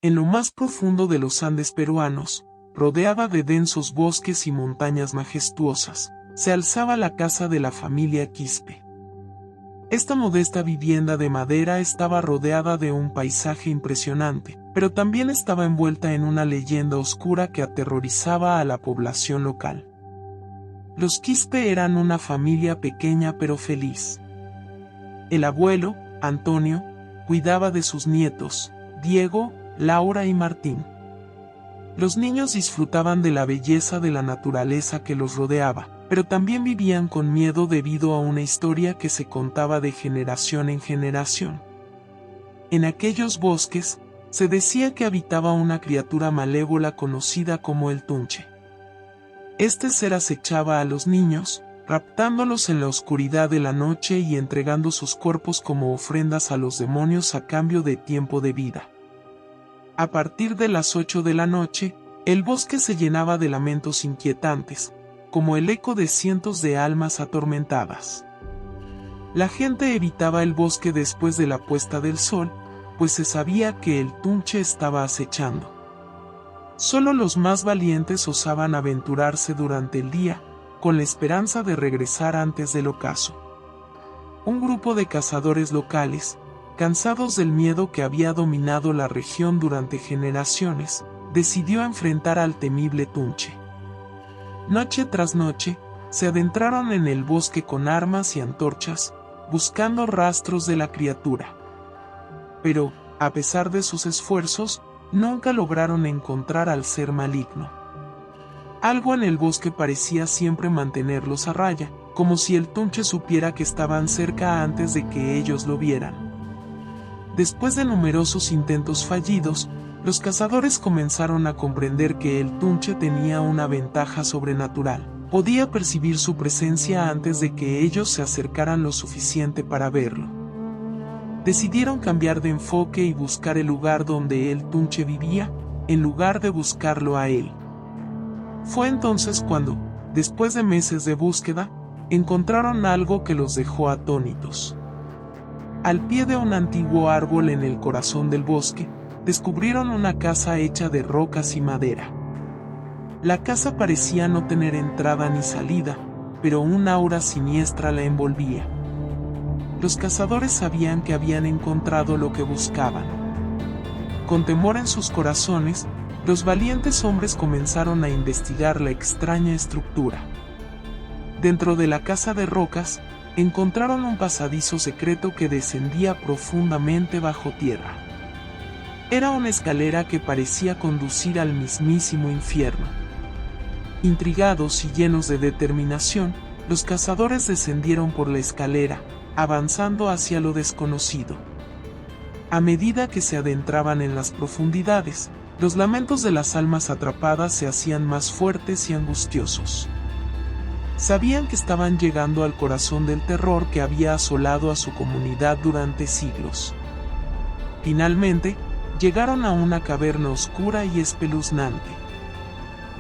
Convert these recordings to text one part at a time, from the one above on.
En lo más profundo de los Andes peruanos, rodeada de densos bosques y montañas majestuosas, se alzaba la casa de la familia Quispe. Esta modesta vivienda de madera estaba rodeada de un paisaje impresionante, pero también estaba envuelta en una leyenda oscura que aterrorizaba a la población local. Los Quispe eran una familia pequeña pero feliz. El abuelo, Antonio, cuidaba de sus nietos, Diego, Laura y Martín. Los niños disfrutaban de la belleza de la naturaleza que los rodeaba, pero también vivían con miedo debido a una historia que se contaba de generación en generación. En aquellos bosques, se decía que habitaba una criatura malévola conocida como el Tunche. Este ser acechaba a los niños, raptándolos en la oscuridad de la noche y entregando sus cuerpos como ofrendas a los demonios a cambio de tiempo de vida. A partir de las 8 de la noche, el bosque se llenaba de lamentos inquietantes, como el eco de cientos de almas atormentadas. La gente evitaba el bosque después de la puesta del sol, pues se sabía que el Tunche estaba acechando. Solo los más valientes osaban aventurarse durante el día, con la esperanza de regresar antes del ocaso. Un grupo de cazadores locales, cansados del miedo que había dominado la región durante generaciones, decidió enfrentar al temible Tunche. Noche tras noche, se adentraron en el bosque con armas y antorchas, buscando rastros de la criatura. Pero, a pesar de sus esfuerzos, nunca lograron encontrar al ser maligno. Algo en el bosque parecía siempre mantenerlos a raya, como si el Tunche supiera que estaban cerca antes de que ellos lo vieran. Después de numerosos intentos fallidos, los cazadores comenzaron a comprender que el Tunche tenía una ventaja sobrenatural. Podía percibir su presencia antes de que ellos se acercaran lo suficiente para verlo. Decidieron cambiar de enfoque y buscar el lugar donde el Tunche vivía, en lugar de buscarlo a él. Fue entonces cuando, después de meses de búsqueda, encontraron algo que los dejó atónitos. Al pie de un antiguo árbol en el corazón del bosque, descubrieron una casa hecha de rocas y madera. La casa parecía no tener entrada ni salida, pero un aura siniestra la envolvía. Los cazadores sabían que habían encontrado lo que buscaban. Con temor en sus corazones, los valientes hombres comenzaron a investigar la extraña estructura. Dentro de la casa de rocas, encontraron un pasadizo secreto que descendía profundamente bajo tierra. Era una escalera que parecía conducir al mismísimo infierno. Intrigados y llenos de determinación, los cazadores descendieron por la escalera, avanzando hacia lo desconocido. A medida que se adentraban en las profundidades, los lamentos de las almas atrapadas se hacían más fuertes y angustiosos. Sabían que estaban llegando al corazón del terror que había asolado a su comunidad durante siglos. Finalmente, llegaron a una caverna oscura y espeluznante.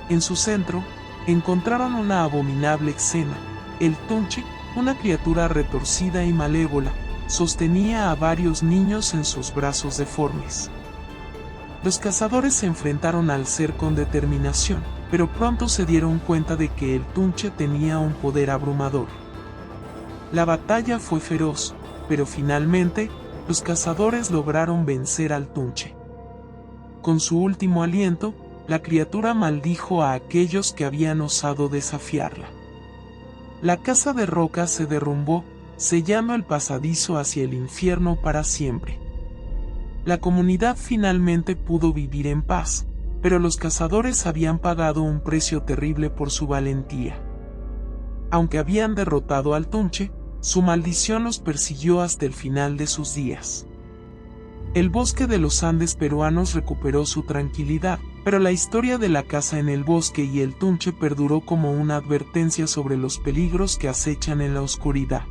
En su centro, encontraron una abominable escena. El Tunche, una criatura retorcida y malévola, sostenía a varios niños en sus brazos deformes. Los cazadores se enfrentaron al ser con determinación, pero pronto se dieron cuenta de que el Tunche tenía un poder abrumador. La batalla fue feroz, pero finalmente, los cazadores lograron vencer al Tunche. Con su último aliento, la criatura maldijo a aquellos que habían osado desafiarla. La casa de rocas se derrumbó, sellando el pasadizo hacia el infierno para siempre. La comunidad finalmente pudo vivir en paz, pero los cazadores habían pagado un precio terrible por su valentía. Aunque habían derrotado al Tunche, su maldición los persiguió hasta el final de sus días. El bosque de los Andes peruanos recuperó su tranquilidad, pero la historia de la casa en el bosque y el Tunche perduró como una advertencia sobre los peligros que acechan en la oscuridad.